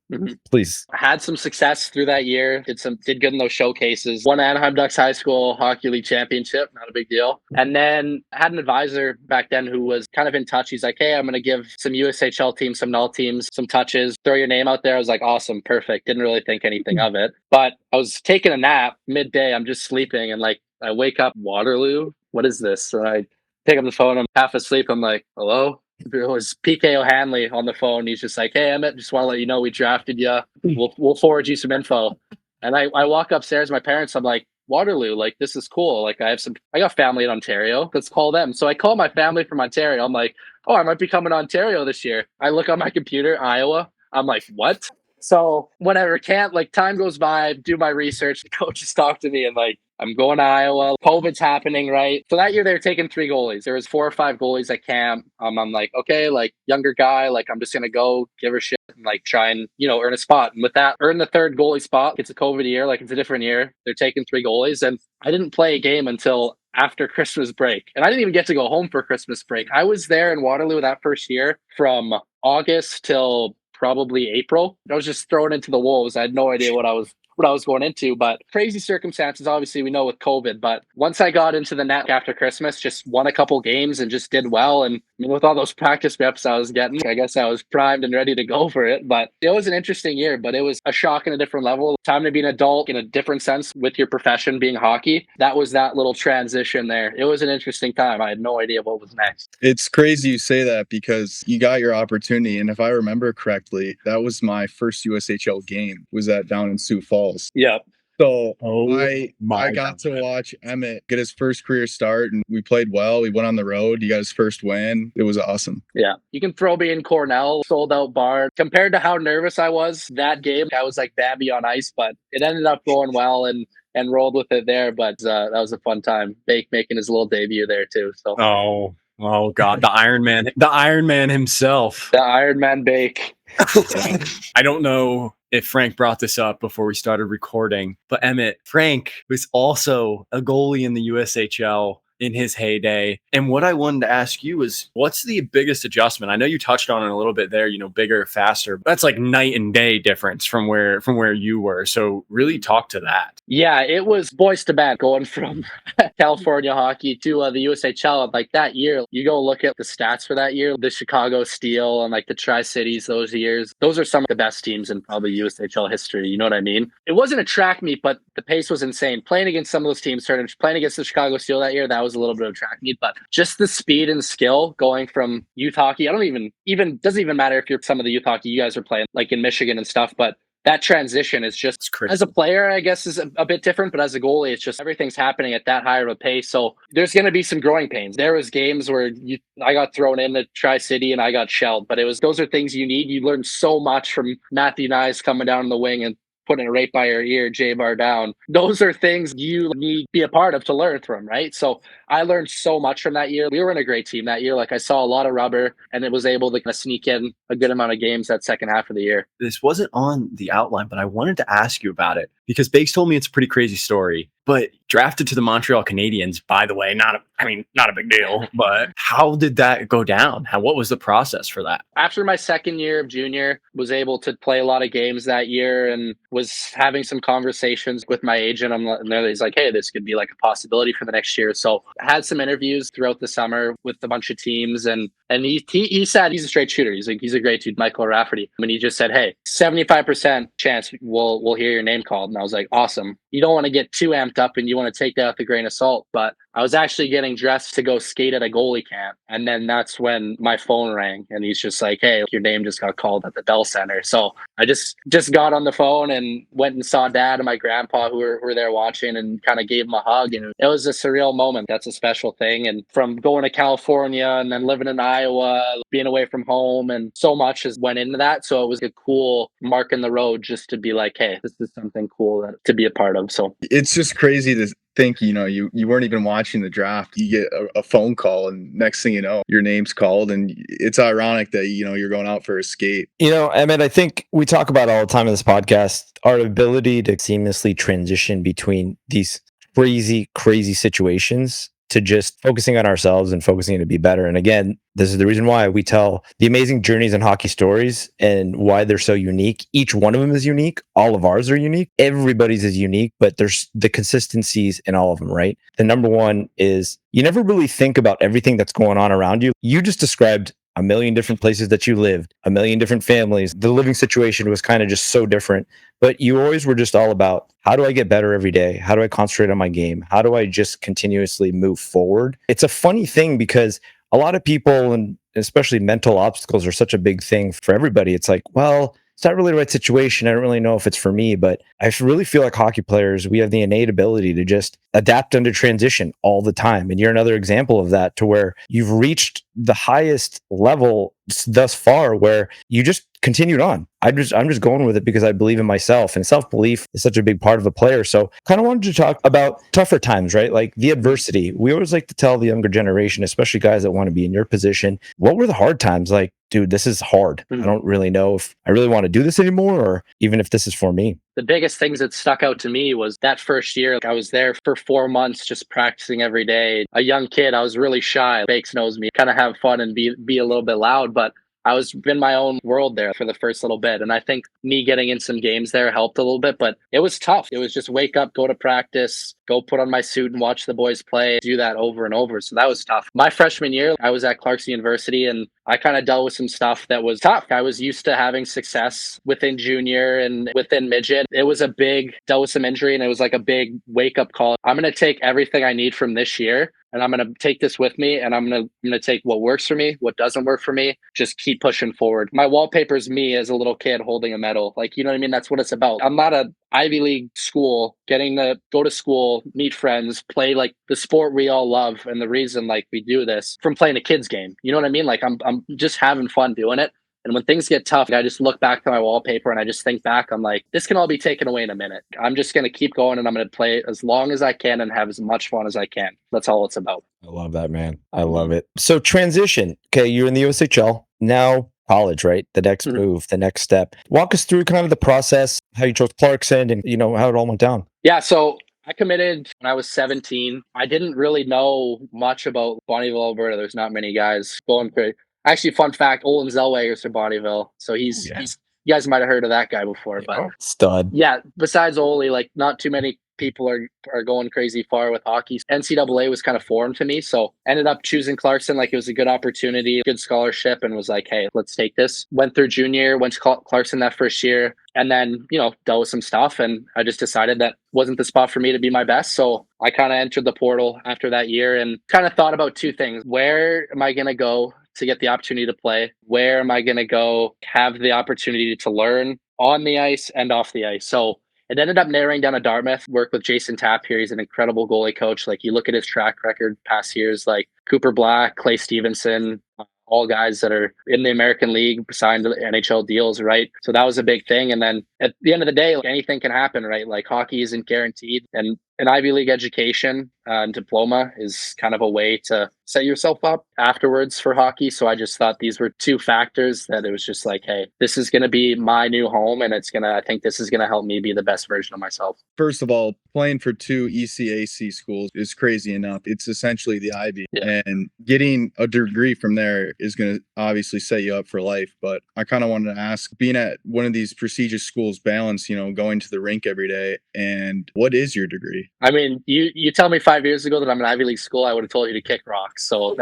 please. I had some success through that year. Did good in those showcases. Won Anaheim Ducks High School Hockey League Championship. Not a big deal. And then I had an advisor back then who was kind of in touch. He's like, hey, I'm going to give some USHL teams, some null teams, some touches. Throw your name out there. I was like, awesome, perfect. Didn't really think anything of it. But I was taking a nap midday. I'm just sleeping. And like, I wake up, Waterloo. What is this? And I pick up the phone. I'm half asleep. I'm like, hello? It was PK O'Hanley on the phone. He's just like, hey, Emmett, just want to let you know we drafted you. We'll forward you some info. And I walk upstairs to my parents. I'm like, Waterloo, like, this is cool. Like, I got family in Ontario. Let's call them. So I call my family from Ontario. I'm like, oh, I might be coming to Ontario this year. I look on my computer, Iowa. I'm like, what? So whatever, time goes by, do my research. The coaches talk to me and like, I'm going to Iowa. COVID's happening, right? So that year they were taking 3 goalies. There was 4 or 5 goalies at camp. I'm like, okay, like younger guy, like I'm just going to go give her shit and like try and, earn a spot. And with that, earn the 3rd goalie spot. It's a COVID year. Like it's a different year. They're taking 3 goalies. And I didn't play a game until after Christmas break. And I didn't even get to go home for Christmas break. I was there in Waterloo that first year from August till probably April. I was just thrown into the wolves. I had no idea what I was going into, but crazy circumstances, obviously we know with COVID, but once I got into the net after Christmas, just won a couple games and just did well. And I mean, with all those practice reps I was getting, I guess I was primed and ready to go for it, but it was an interesting year, but it was a shock in a different level. Time to be an adult in a different sense with your profession being hockey. That was that little transition there. It was an interesting time. I had no idea what was next. It's crazy you say that because you got your opportunity. And if I remember correctly, that was my first USHL game, was that down in Sioux Falls. Yeah. So I got to watch Emmett get his first career start and we played well. We went on the road. He got his first win. It was awesome. Yeah. You can throw me in Cornell, sold out bar. Compared to how nervous I was that game, I was like Bambi on ice, but it ended up going well and rolled with it there. But that was a fun time. Bake making his little debut there too. So Oh God, the Iron Man himself. The Iron Man Bake. I don't know if Frank brought this up before we started recording, but Emmett, Frank was also a goalie in the USHL in his heyday. And what I wanted to ask you is, what's the biggest adjustment? I know you touched on it a little bit there, bigger, faster. That's like night and day difference from where you were. So really talk to that. Yeah, it was boys to men going from California hockey to the USHL. Like that year, you go look at the stats for that year, the Chicago Steel and like the Tri-Cities those years. Those are some of the best teams in probably USHL history. You know what I mean? It wasn't a track meet, but the pace was insane. Playing against some of those teams, playing against the Chicago Steel that year, that was a little bit of a track meet, but just the speed and skill going from youth hockey. I don't even doesn't even matter if you're some of the youth hockey you guys are playing, like in Michigan and stuff, but that transition is just, as a player, I guess is a bit different, but as a goalie, it's just everything's happening at that higher of a pace. So there's going to be some growing pains. There was games where I got thrown in the Tri-City and I got shelled, but those are things you need. You learn so much from Matthew Nyes coming down the wing and putting it right by your ear, J-bar down. Those are things you need to be a part of to learn from, right? So I learned so much from that year. We were in a great team that year. Like I saw a lot of rubber and it was able to kind of sneak in a good amount of games that second half of the year. This wasn't on the outline, but I wanted to ask you about it because Bakes told me it's a pretty crazy story. but drafted to the Montreal Canadiens, by the way, not a big deal, but how did that go down? What was the process for that? After my second year of junior, was able to play a lot of games that year and was having some conversations with my agent. He's like, hey, this could be like a possibility for the next year. So I had some interviews throughout the summer with a bunch of teams, and he said he's a straight shooter. He's like, he's a great dude, Michael Rafferty. And he just said, hey, 75% chance we'll hear your name called. And I was like, awesome. You don't want to get too amped up and you want to take that with a grain of salt. But I was actually getting dressed to go skate at a goalie camp. And then that's when my phone rang and he's just like, hey, your name just got called at the Bell Center. So I just got on the phone and went and saw Dad and my grandpa who were there watching and kind of gave him a hug. And it was a surreal moment. That's a special thing. And from going to California and then living in Iowa, being away from home, and so much has went into that. So it was a cool mark in the road just to be like, hey, this is something cool to be a part of. So it's just crazy to think, you weren't even watching the draft. You get a phone call and next thing you know, your name's called, and it's ironic that, you're going out for a skate. Emmett, I think we talk about all the time in this podcast, our ability to seamlessly transition between these crazy situations to just focusing on ourselves and focusing to be better. And again, this is the reason why we tell the amazing journeys and hockey stories and why they're so unique. Each one of them is unique. All of ours are unique. Everybody's is unique, but there's the consistencies in all of them, right? The number one is you never really think about everything that's going on around you. You just described a million different places that you lived, a million different families. The living situation was kind of just so different, but you always were just all about, how do I get better every day? How do I concentrate on my game? How do I just continuously move forward? It's a funny thing because a lot of people, and especially mental obstacles, are such a big thing for everybody. It's like, well, it's not really the right situation. I don't really know if it's for me, but I really feel like hockey players, we have the innate ability to just adapt under transition all the time. And you're another example of that, to where you've reached the highest level thus far where you just continued on. I'm just going with it because I believe in myself, and self-belief is such a big part of a player. So kind of wanted to talk about tougher times, right? Like the adversity. We always like to tell the younger generation, especially guys that want to be in your position, what were the hard times? Like, dude, this is hard. I don't really know if I really want to do this anymore, or even if this is for me. The biggest things that stuck out to me was that first year. I was there for 4 months just practicing every day. A young kid, I was really shy. Bakes knows me, kind of have fun and be a little bit loud, but I was in my own world there for the first little bit. And I think me getting in some games there helped a little bit, but it was tough. It was just wake up, go to practice, go put on my suit and watch the boys play, do that over and over. So that was tough. My freshman year, I was at Clarkson University and I kind of dealt with some stuff that was tough. I was used to having success within junior and within midget. It was dealt with some injury, and it was like a big wake up call. I'm going to take everything I need from this year, and I'm going to take this with me, and I'm going to take what works for me, what doesn't work for me, just keep pushing forward. My wallpaper is me as a little kid holding a medal. Like, you know what I mean? That's what it's about. I'm not a Ivy League school, getting to go to school, meet friends, play like the sport we all love. And the reason like we do this from playing a kid's game, you know what I mean? Like I'm just having fun doing it. And when things get tough, I just look back to my wallpaper and I just think back, I'm like, this can all be taken away in a minute. I'm just going to keep going and I'm going to play as long as I can and have as much fun as I can. That's all it's about. I love that, man. I love it. So transition. Okay, you're in the USHL. Now college, right? The next move, the next step. Walk us through kind of the process, how you chose Clarkson and, how it all went down. Yeah, so I committed when I was 17. I didn't really know much about Bonnyville, Alberta. There's not many guys going for. Actually, fun fact, Olin Zellweger's from Bonnyville. So he's you guys might have heard of that guy before. But stud. Yeah, besides Oli, like not too many people are going crazy far with hockey. NCAA was kind of foreign to me. So ended up choosing Clarkson. Like it was a good opportunity, good scholarship, and was like, hey, let's take this. Went through junior, went to Clarkson that first year. And then, dealt with some stuff. And I just decided that wasn't the spot for me to be my best. So I kind of entered the portal after that year and kind of thought about two things. Where am I going to go to get the opportunity to play? Where am I going to go have the opportunity to learn on the ice and off the ice? So it ended up narrowing down to Dartmouth. Worked with Jason Tapp here. He's an incredible goalie coach. Like you look at his track record past years, like Cooper Black, Clay Stevenson, all guys that are in the American League signed NHL deals, right? So that was a big thing. And then at the end of the day, like anything can happen, right? Like hockey isn't guaranteed. And an Ivy League education and diploma is kind of a way to set yourself up afterwards for hockey. So I just thought these were two factors that it was just like, hey, this is going to be my new home, and I think this is going to help me be the best version of myself. First of all, playing for two ECAC schools is crazy enough. It's essentially the Ivy. Yeah. And getting a degree from there is going to obviously set you up for life. But I kind of wanted to ask, being at one of these prestigious schools, balance, going to the rink every day. And what is your degree? I mean, you tell me 5 years ago that I'm an Ivy League school, I would have told you to kick rocks. So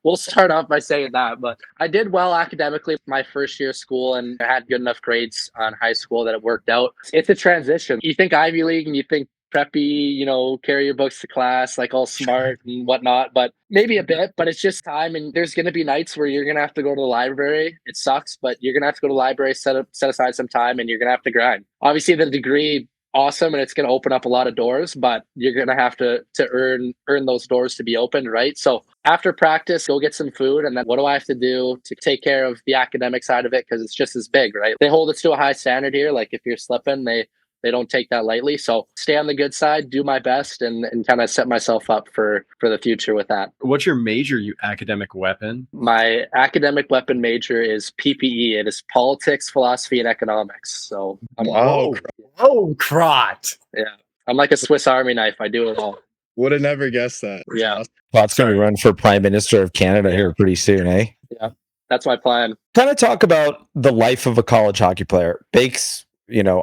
we'll start off by saying that. But I did well academically my first year of school, and I had good enough grades on high school that it worked out. It's a transition. You think Ivy League and you think preppy, carry your books to class, like all smart and whatnot, but maybe a bit, but it's just time. And there's going to be nights where you're going to have to go to the library. It sucks, but you're going to have to go to the library, set aside some time, and you're going to have to grind. Obviously the degree, awesome, and it's going to open up a lot of doors, but you're going to have to earn those doors to be open, right? So after practice, go get some food, and then what do I have to do to take care of the academic side of it? Because it's just as big, right? They hold us to a high standard here. Like if you're slipping, they don't take that lightly. So stay on the good side, do my best, and kind of set myself up for the future with that. What's your major, you academic weapon? My academic weapon major is PPE. It is politics, philosophy, and economics. So Wow. Oh, Crot. Yeah. I'm like a Swiss Army knife. I do it all. Would have never guessed that. Yeah. Awesome. Pot's going to be running for Prime Minister of Canada here pretty soon, eh? Yeah. That's my plan. Kind of talk about the life of a college hockey player. Bakes,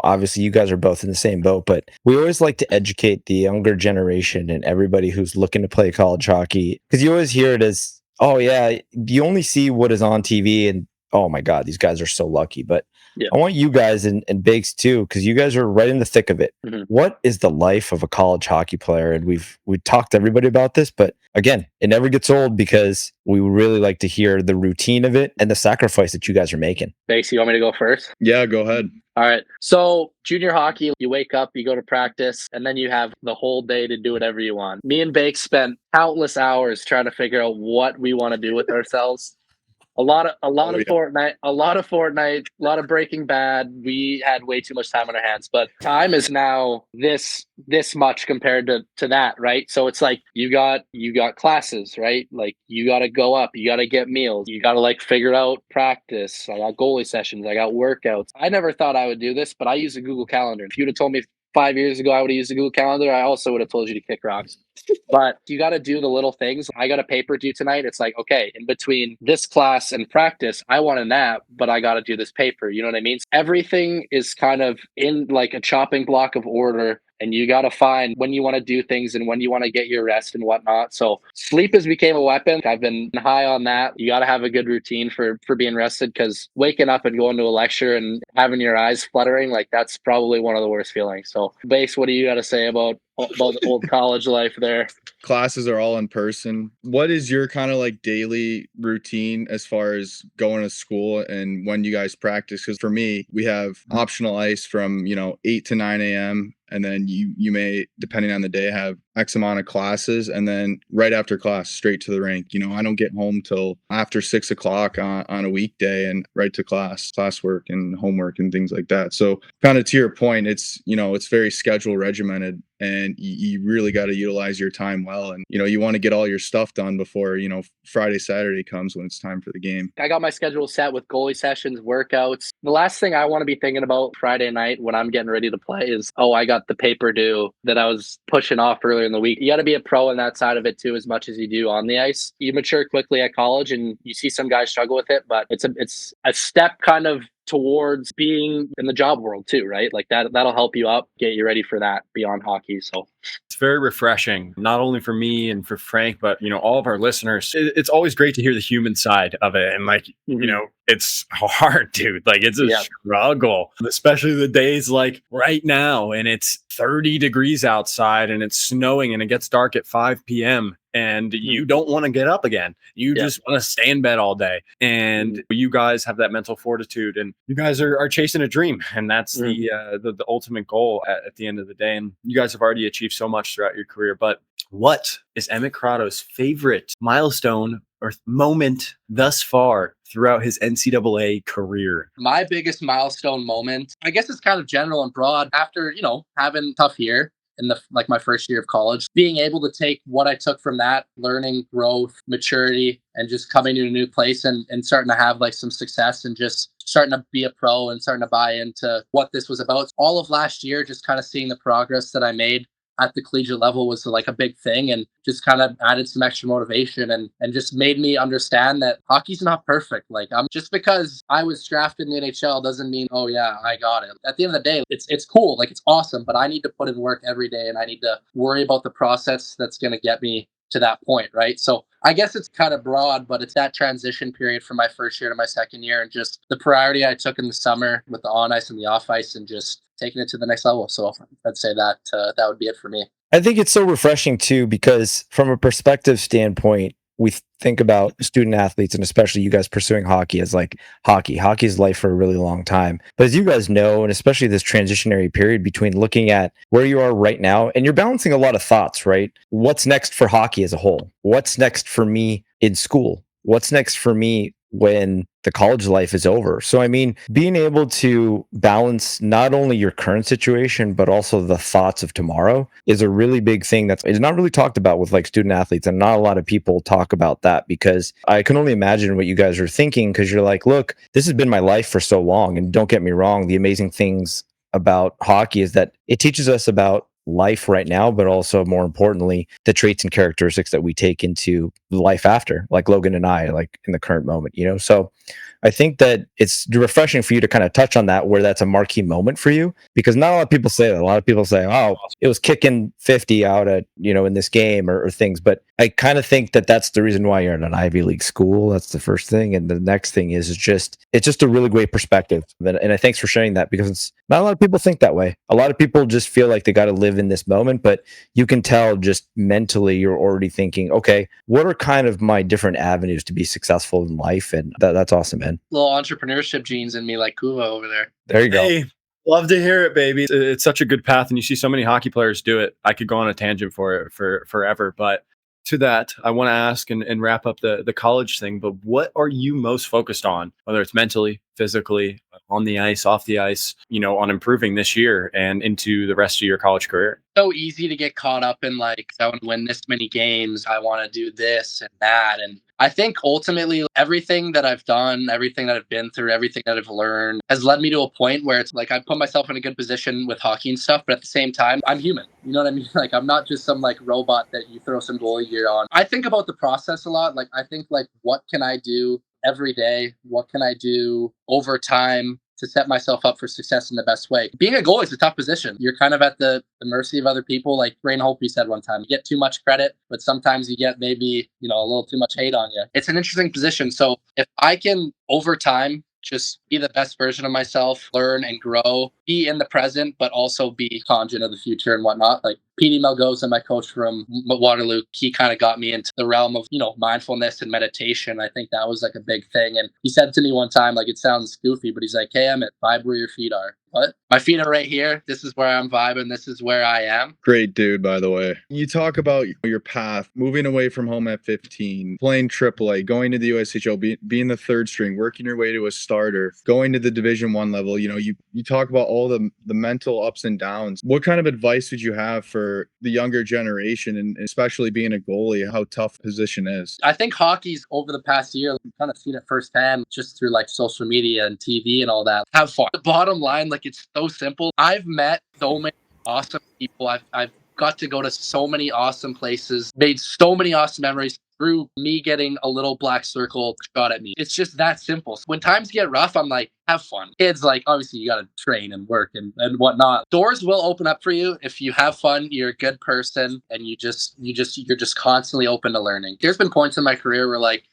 obviously you guys are both in the same boat, but we always like to educate the younger generation and everybody who's looking to play college hockey, because you always hear it as, oh yeah, you only see what is on TV and oh my God, these guys are so lucky. But yeah. I want you guys and Bakes too, because you guys are right in the thick of it. Mm-hmm. What is the life of a college hockey player? And we've talked to everybody about this, but again, it never gets old because we would really like to hear the routine of it and the sacrifice that you guys are making. Bakes, you want me to go first? Yeah, go ahead. All right. So junior hockey, you wake up, you go to practice, and then you have the whole day to do whatever you want. Me and Bakes spent countless hours trying to figure out what we want to do with ourselves. A lot of Fortnite, a lot of Breaking Bad. We had way too much time on our hands, but time is now this much compared to that, right? So it's like you got classes, right? Like you got to go up, you got to get meals, you got to like figure out practice. I got goalie sessions, I got workouts. I never thought I would do this, but I use a Google Calendar. If you'd have told me 5 years ago I would have used a Google Calendar, I also would have told you to kick rocks. But you got to do the little things. I got a paper due tonight. It's like, okay, in between this class and practice, I want a nap, but I got to do this paper. You know what I mean? Everything is kind of in like a chopping block of order. And you got to find when you want to do things and when you want to get your rest and whatnot. So sleep has became a weapon. I've been high on that. You got to have a good routine for being rested, because waking up and going to a lecture and having your eyes fluttering, like that's probably one of the worst feelings. So Base, what do you got to say about the old college life there? Classes are all in person. What is your kind of like daily routine as far as going to school and when you guys practice? Because for me, we have optional ice from 8 to 9 a.m. And then you may, depending on the day, have X amount of classes. And then right after class, straight to the rink. I don't get home till after 6 o'clock on a weekday and right to classwork and homework and things like that. So kind of to your point, it's very schedule regimented, and you really got to utilize your time well. And, you want to get all your stuff done before, Friday, Saturday comes when it's time for the game. I got my schedule set with goalie sessions, workouts. The last thing I want to be thinking about Friday night when I'm getting ready to play is, oh, I got the paper due that I was pushing off earlier in the week. You got to be a pro in that side of it too, as much as you do on the ice. You mature quickly at college, and you see some guys struggle with it, but it's a step kind of towards being in the job world too, right? Like that'll help you up, get you ready for that beyond hockey. So it's very refreshing, not only for me and for Frank, but all of our listeners. It's always great to hear the human side of it, and it's hard, dude. Like it's a struggle, especially the days like right now, and it's 30 degrees outside and it's snowing and it gets dark at 5 p.m. and you don't want to get up again. You just want to stay in bed all day. And you guys have that mental fortitude, and you guys are chasing a dream. And that's the ultimate goal at the end of the day. And you guys have already achieved so much throughout your career. But what is Emmett Croteau's favorite milestone or moment thus far throughout his NCAA career? My biggest milestone moment, I guess it's kind of general and broad. After, having a tough year in the like my first year of college. Being able to take what I took from that, learning, growth, maturity, and just coming to a new place and starting to have like some success and just starting to be a pro and starting to buy into what this was about. All of last year, just kind of seeing the progress that I made at the collegiate level was like a big thing, and just kind of added some extra motivation and just made me understand that hockey's not perfect. Like, I'm just because I was drafted in the NHL doesn't mean, oh yeah, I got it. At the end of the day, it's cool, like it's awesome, but I need to put in work every day and I need to worry about the process that's going to get me to that point, right? So I guess it's kind of broad, but it's that transition period from my first year to my second year, and just the priority I took in the summer with the on ice and the off ice, and just taking it to the next level. So I'd say that that would be it for me. I think it's so refreshing too, because from a perspective standpoint, we think about student athletes and especially you guys pursuing hockey as like hockey is life for a really long time. But as you guys know, and especially this transitionary period between looking at where you are right now, and you're balancing a lot of thoughts, right? What's next for hockey as a whole? What's next for me in school? What's next for me when the college life is over? So, I mean, being able to balance not only your current situation, but also the thoughts of tomorrow is a really big thing that's it's not really talked about with like student athletes. And not a lot of people talk about that, because I can only imagine what you guys are thinking, because you're like, look, this has been my life for so long. And don't get me wrong, the amazing things about hockey is that it teaches us about life right now, but also more importantly, the traits and characteristics that we take into life after, like Logan and I, like in the current moment, you know? So I think that it's refreshing for you to kind of touch on that, where that's a marquee moment for you, because not a lot of people say that. A lot of people say, oh, it was kicking 50 out at, you know, in this game or things. But I kind of think that that's the reason why you're in an Ivy League school. That's the first thing. And the next thing is it's just a really great perspective. And I thanks for sharing that, because it's not a lot of people think that way. A lot of people just feel like they got to live in this moment, but you can tell just mentally you're already thinking, okay, what are kind of my different avenues to be successful in life? And that's awesome, man. Little entrepreneurship genes in me, like Kuva over there. There you go. Hey, love to hear it, baby. It's such a good path, and you see so many hockey players do it. I could go on a tangent for it for forever, but to that, I want to ask and wrap up the college thing. But what are you most focused on, whether it's mentally, physically, on the ice, off the ice, you know, on improving this year and into the rest of your college career? So easy to get caught up in like, I want to win this many games, I want to do this and that. And I think ultimately everything that I've done, everything that I've been through, everything that I've learned has led me to a point where it's like I put myself in a good position with hockey and stuff, but at the same time, I'm human. You know what I mean? Like, I'm not just some like robot that you throw some goalie gear on. I think about the process a lot. Like, I think like, what can I do every day? What can I do over time to set myself up for success in the best way? Being a goalie is a tough position. You're kind of at the mercy of other people. Like Brain Holtby said one time, you get too much credit, but sometimes you get maybe, you know, a little too much hate on you. It's an interesting position. So if I can over time just be the best version of myself, learn and grow, be in the present, but also be cognizant of the future and whatnot. Like Petey Melgoza, my coach from Waterloo, he kind of got me into the realm of, you know, mindfulness and meditation. I think that was like a big thing. And he said to me one time, like, it sounds goofy, but he's like, hey, Emmett, vibe where your feet are. What? My feet are right here. This is where I'm vibing. This is where I am. Great dude, by the way. You talk about your path, moving away from home at 15, playing AAA, going to the USHL, being the third string, working your way to a starter, going to the Division I level. You know, you talk about all the mental ups and downs. What kind of advice would you have for the younger generation, and especially being a goalie, how tough the position is? I think hockey's over the past year, we've kind of seen it firsthand just through like social media and TV and all that. Have fun. The bottom line, like, it's so simple. I've met so many awesome people. I've got to go to so many awesome places, made so many awesome memories through me getting a little black circle shot at me. It's just that simple. So when times get rough, I'm like, have fun. Kids, like, obviously you got to train and work and whatnot. Doors will open up for you if you have fun, you're a good person, and you're just constantly open to learning. There's been points in my career where like,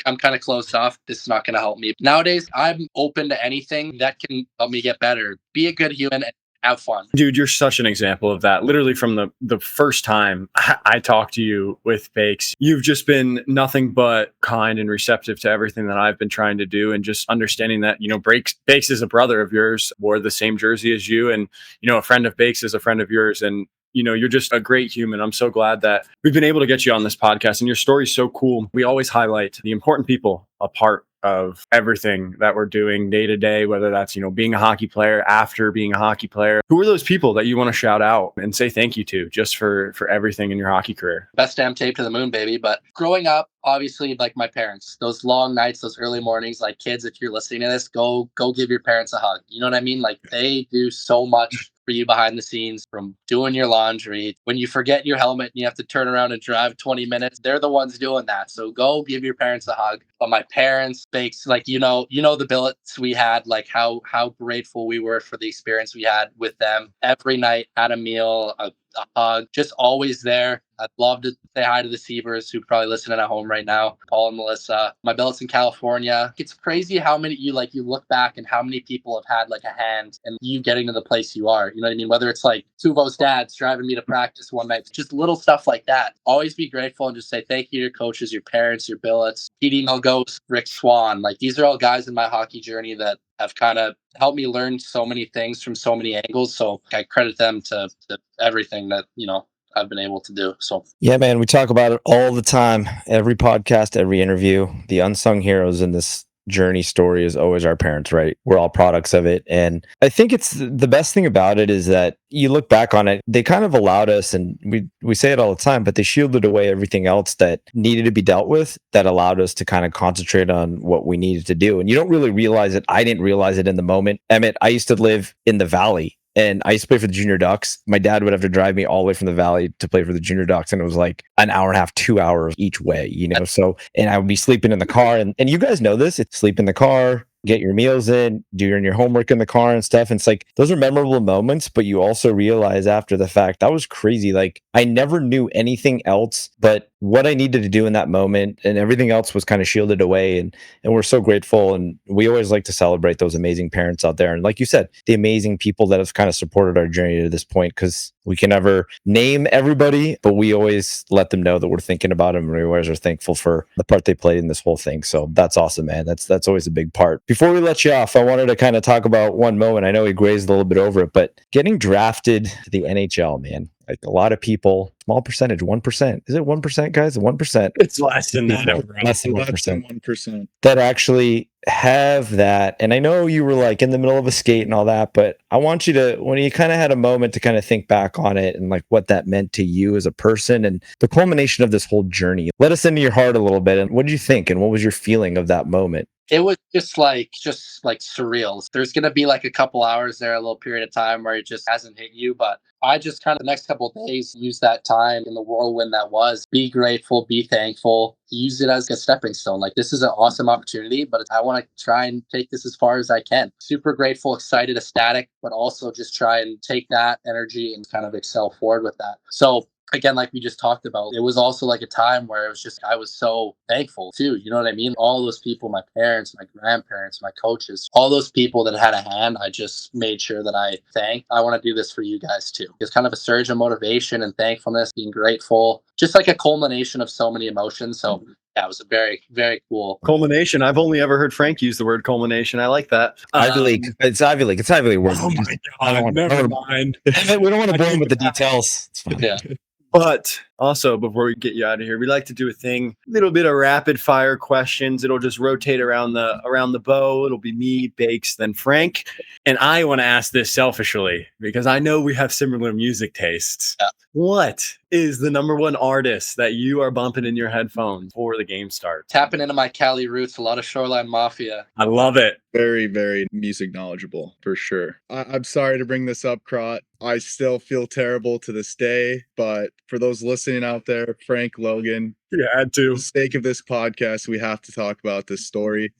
I'm kind of closed off. This is not going to help me. Nowadays, I'm open to anything that can help me get better. Be a good human and have fun. Dude, you're such an example of that. Literally from the first time I talked to you with Bakes, you've just been nothing but kind and receptive to everything that I've been trying to do, and just understanding that, you know, Bakes is a brother of yours, wore the same jersey as you, and, you know, a friend of Bakes is a friend of yours, and you know, you're just a great human. I'm so glad that we've been able to get you on this podcast, and your story's so cool. We always highlight the important people a part of everything that we're doing day to day, whether that's, being a hockey player, after being a hockey player. Who are those people that you want to shout out and say thank you to just for everything in your hockey career? Best damn tape to the moon, baby. But growing up, obviously, like my parents, those long nights, those early mornings, like kids, if you're listening to this, go give your parents a hug. You know what I mean? Like they do so much for you behind the scenes, from doing your laundry. When you forget your helmet and you have to turn around and drive 20 minutes, they're the ones doing that. So go give your parents a hug. But my parents, Bakes, like the billets we had, like how grateful we were for the experience we had with them. Every night at a meal, a hug, just always there. I'd love to say hi to the Sievers who probably listening at home right now. Paul and Melissa, my billets in California. It's crazy how many you look back and how many people have had like a hand in you getting to the place you are. You know what I mean? Whether it's like Tuvo's dad's driving me to practice one night, just little stuff like that. Always be grateful and just say thank you to your coaches, your parents, your billets, PD Melgos, Rick Swan. Like these are all guys in my hockey journey that have kind of helped me learn so many things from so many angles. So I credit them to everything that, I've been able to do. So yeah, man, we talk about it all the time. Every podcast, every interview. The unsung heroes in this journey story is always our parents, right? We're all products of it. And I think it's the best thing about it is that you look back on it, they kind of allowed us, and we say it all the time, but they shielded away everything else that needed to be dealt with, that allowed us to kind of concentrate on what we needed to do. And you don't really realize it. I didn't realize it in the moment. Emmett, I used to live in the Valley, and I used to play for the Junior Ducks. My dad would have to drive me all the way from the Valley to play for the Junior Ducks. And it was like an hour and a half, 2 hours each way, So, and I would be sleeping in the car. And you guys know this, it's sleep in the car, get your meals in, do your homework in the car and stuff. And it's like, those are memorable moments, but you also realize after the fact, that was crazy. Like I never knew anything else but what I needed to do in that moment, and everything else was kind of shielded away. And we're so grateful. And we always like to celebrate those amazing parents out there. And like you said, the amazing people that have kind of supported our journey to this point, because we can never name everybody, but we always let them know that we're thinking about them. And we always are thankful for the part they played in this whole thing. So that's awesome, man. That's always a big part. Before we let you off, I wanted to kind of talk about one moment. I know we grazed a little bit over it, but getting drafted to the NHL, man. Like a lot of people, small percentage, 1%. Is it 1%, guys? 1%. It's less than that. Less than 1%. Less than 1%. That actually have that. And I know you were like in the middle of a skate and all that, but I want you to, when you kind of had a moment to kind of think back on it and like what that meant to you as a person and the culmination of this whole journey, let us into your heart a little bit. And what did you think? And what was your feeling of that moment? it was just like surreal. There's gonna be like a couple hours there, a little period of time where it just hasn't hit you, but I just kind of the next couple of days use that time in the whirlwind that was. Be grateful, be thankful, use it as a stepping stone. Like this is an awesome opportunity, but I want to try and take this as far as I can. Super grateful, excited, ecstatic, but also just try and take that energy and kind of excel forward with that. So again, like we just talked about, it was also like a time where it was just, I was so thankful too. You know what I mean? All those people, my parents, my grandparents, my coaches, all those people that had a hand, I just made sure that I thanked. I want to do this for you guys too. It's kind of a surge of motivation and thankfulness, being grateful, just like a culmination of so many emotions. So yeah, it was a very, very cool culmination. I've only ever heard Frank use the word culmination. I like that. Ivy League. It's Ivy League. It's Ivy League word. Oh my God. Never mind. We don't want to bore him with the details. It's fine. Yeah. But also, before we get you out of here, we like to do a thing, a little bit of rapid fire questions. It'll just rotate around the bow. It'll be me, Bakes, then Frank. And I want to ask this selfishly because I know we have similar music tastes. Yeah. What is the number one artist that you are bumping in your headphones before the game starts? Tapping into my Cali roots, a lot of Shoreline Mafia. I love it. Very, very music knowledgeable, for sure. I'm sorry to bring this up, Crot. I still feel terrible to this day, but for those listening out there, Frank, Logan, You had for to. the sake of this podcast, we have to talk about this story.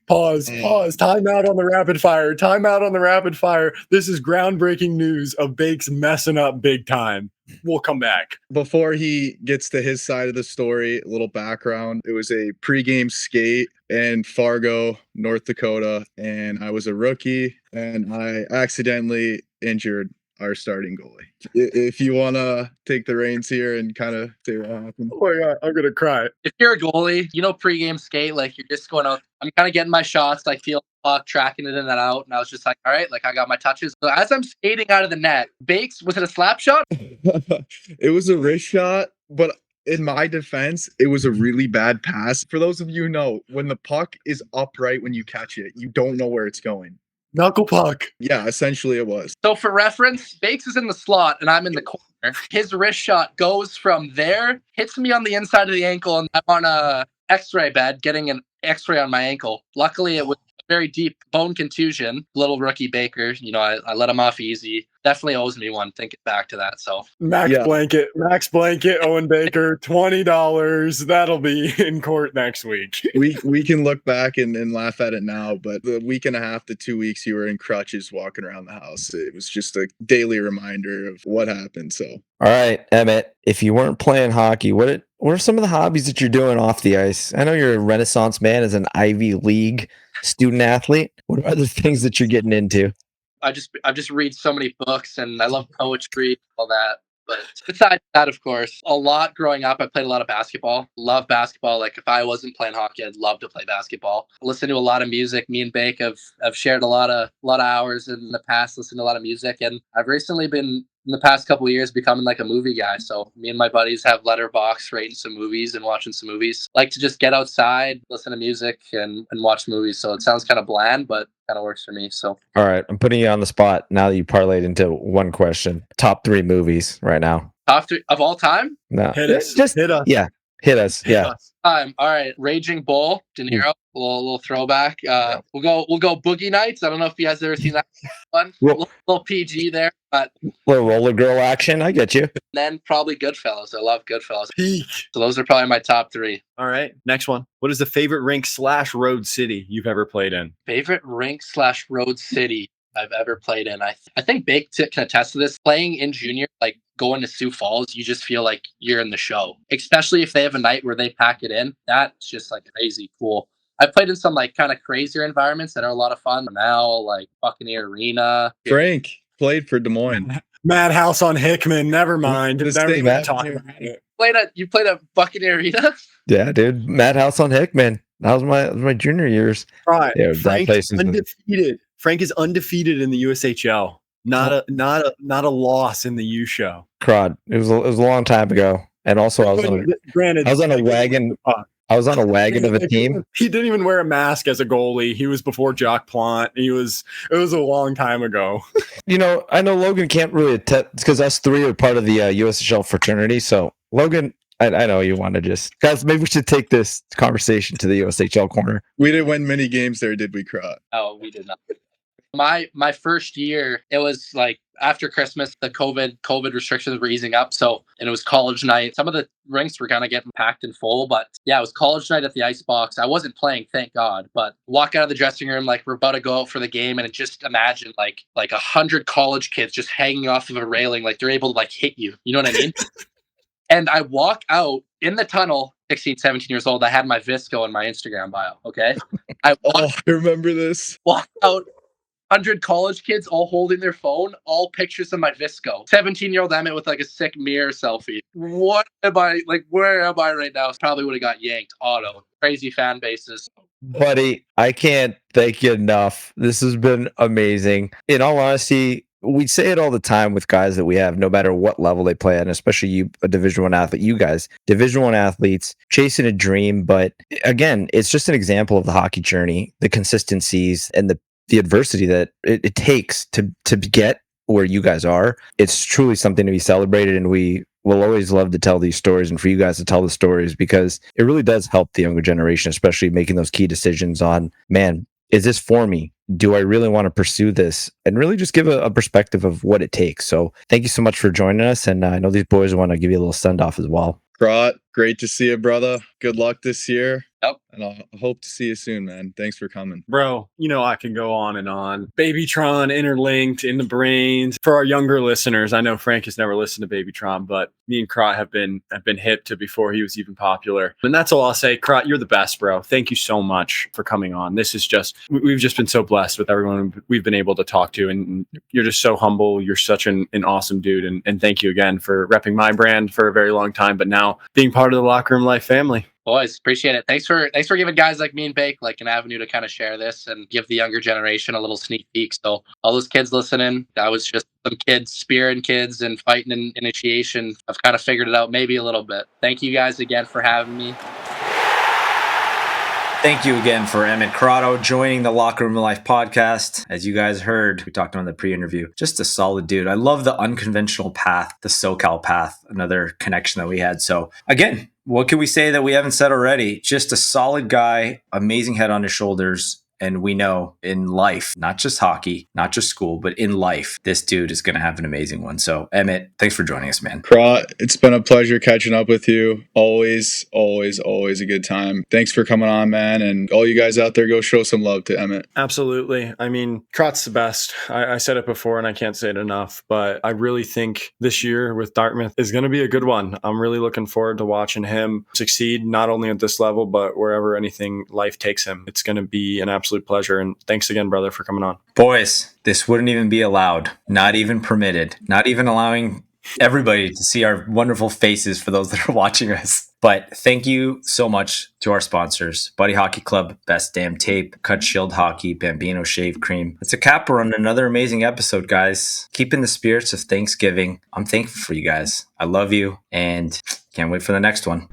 Pause. Time out on the rapid fire. Time out on the rapid fire. This is groundbreaking news of Bakes messing up big time. We'll come back. Before he gets to his side of the story, a little background. It was a pregame skate in Fargo, North Dakota, and I was a rookie, and I accidentally injured our starting goalie. If you want to take the reins here and kind of say what happened. Oh my God, I'm going to cry. If you're a goalie, pregame skate, like you're just going out. I'm kind of getting my shots, like feel puck, tracking it in and out. And I was just like, all right, like I got my touches. So as I'm skating out of the net, Bakes, was it a slap shot? It was a wrist shot, but In my defense, it was a really bad pass. For those of you who know, when the puck is upright when you catch it, you don't know where it's going. Knuckle puck. Yeah, essentially it was. So for reference, Bakes is in the slot and I'm in the corner. His wrist shot goes from there, hits me on the inside of the ankle, and I'm on a X-ray bed getting an X-ray on my ankle. Luckily, it was a very deep bone contusion. Little rookie Baker, I let him off easy. Definitely owes me one. Thinking back to that, so Max Blanket, Owen Baker, $20. That'll be in court next week. We can look back and laugh at it now, but the week and a half to 2 weeks you were in crutches walking around the house, it was just a daily reminder of what happened. So, all right, Emmett, if you weren't playing hockey, what are some of the hobbies that you're doing off the ice? I know you're a Renaissance man as an Ivy League student athlete. What are other things that you're getting into? I just read so many books and I love poetry, all that. But besides that, of course, a lot growing up, I played a lot of basketball. Love basketball. Like if I wasn't playing hockey, I'd love to play basketball. Listen to a lot of music. Me and Bake have shared a lot of hours in the past, listening to a lot of music. And I've recently been, in the past couple of years, becoming like a movie guy. So me and my buddies have Letterboxd, rating some movies and watching some movies. Like to just get outside, listen to music and watch movies. So it sounds kind of bland, but kind of works for me. So all right, I'm putting you on the spot now that you parlayed into one question. Top 3 movies right now. Top 3 of all time? No, Hit us. Just hit us. Yeah, hit us. Hit Yeah. us. All right, Raging Bull, De Niro, a little throwback. We'll go Boogie Nights. I don't know if you guys ever seen that one. Little PG there, but Little roller girl action. I get you. then probably Goodfellas. I love Goodfellas. Peak. So those are probably my top 3. All right, next one. What is the favorite rink / road city you've ever played in? Favorite rink / road city I've ever played in. I think Bake can attest to this. Playing in junior, like going to Sioux Falls, you just feel like you're in the show. Especially if they have a night where they pack it in. That's just like crazy cool. I played in some like kind of crazier environments that are a lot of fun. Now, like Buccaneer Arena. Frank played for Des Moines. Madhouse on Hickman. Never mind. Never even talk about it. You played at Buccaneer Arena? Yeah, dude. Madhouse on Hickman. That was my junior years. Right. Yeah, Frank is undefeated. Frank is undefeated in the USHL. Not a loss in the U show. Crod. It was a long time ago. And also I was on a wagon. I was on a wagon of a team. He didn't even wear a mask as a goalie. He was before Jock Plant. It was a long time ago. I know Logan can't really attest because us 3 are part of the USHL fraternity. So Logan, I know you want to guys, maybe we should take this conversation to the USHL corner. We didn't win many games there, did we, Crot? Oh, we did not. My first year, it was like after Christmas, the COVID restrictions were easing up. So, and it was college night. Some of the rinks were kind of getting packed and full, but yeah, it was college night at the Icebox. I wasn't playing, thank God, but walk out of the dressing room, like we're about to go out for the game. And just imagine like 100 college kids just hanging off of a railing. Like they're able to like hit you. You know what I mean? And I walk out in the tunnel, 16, 17 years old. I had my Visco in my Instagram bio. Okay. I remember this. Walk out. 100 college kids all holding their phone, all pictures of my Visco. 17-year-old Emmett with like a sick mirror selfie. Where am I right now? Probably would have got yanked. Auto. Crazy fan bases. Buddy, I can't thank you enough. This has been amazing. In all honesty, we say it all the time with guys that we have, no matter what level they play at, and especially you, a Division I athlete, you guys, Division I athletes, chasing a dream. But again, it's just an example of the hockey journey, the consistencies, and the adversity that it takes to get where you guys are. It's truly something to be celebrated, and we will always love to tell these stories and for you guys to tell the stories because it really does help the younger generation, especially making those key decisions on, man, is this for me? Do I really want to pursue this? And really just give a perspective of what it takes. So thank you so much for joining us. And I know these boys want to give you a little send off as well. Crot, great to see you, brother. Good luck this year. Yep. And I'll hope to see you soon, man. Thanks for coming. Bro, I can go on and on. Babytron interlinked in the brains. For our younger listeners, I know Frank has never listened to Babytron, but me and Crot have been hip to before he was even popular. And that's all I'll say. Crot, you're the best, bro. Thank you so much for coming on. This is we've just been so blessed with everyone we've been able to talk to. And you're just so humble. You're such an awesome dude. And thank you again for repping my brand for a very long time, but now being part of the Locker Room Life family. Boys, appreciate it. Thanks for giving guys like me and Bake like an avenue to kind of share this and give the younger generation a little sneak peek. So all those kids listening, that was just some kids spearing kids and fighting in initiation. I've kind of figured it out maybe a little bit. Thank you guys again for having me. Thank you again for Emmett Croteau joining the Locker Room Life podcast. As you guys heard, we talked on the pre-interview, just a solid dude. I love the unconventional path, the SoCal path, another connection that we had. So again, what can we say that we haven't said already? Just a solid guy, amazing head on his shoulders. And we know in life, not just hockey, not just school, but in life, this dude is going to have an amazing one. So, Emmett, thanks for joining us, man. Crot, it's been a pleasure catching up with you. Always, always, always a good time. Thanks for coming on, man. And all you guys out there, go show some love to Emmett. Absolutely. I mean, Crot's the best. I said it before and I can't say it enough, but I really think this year with Dartmouth is going to be a good one. I'm really looking forward to watching him succeed, not only at this level, but wherever anything life takes him. It's going to be an absolute pleasure. And thanks again, brother, for coming on. Boys, this wouldn't even be allowed, not even permitted, not even allowing everybody to see our wonderful faces for those that are watching us. But thank you so much to our sponsors, Buddy Hockey Club, Best Damn Tape, Cut Shield Hockey, Bambino Shave Cream. It's a capper on another amazing episode, guys. Keeping the spirits of Thanksgiving. I'm thankful for you guys. I love you and can't wait for the next one.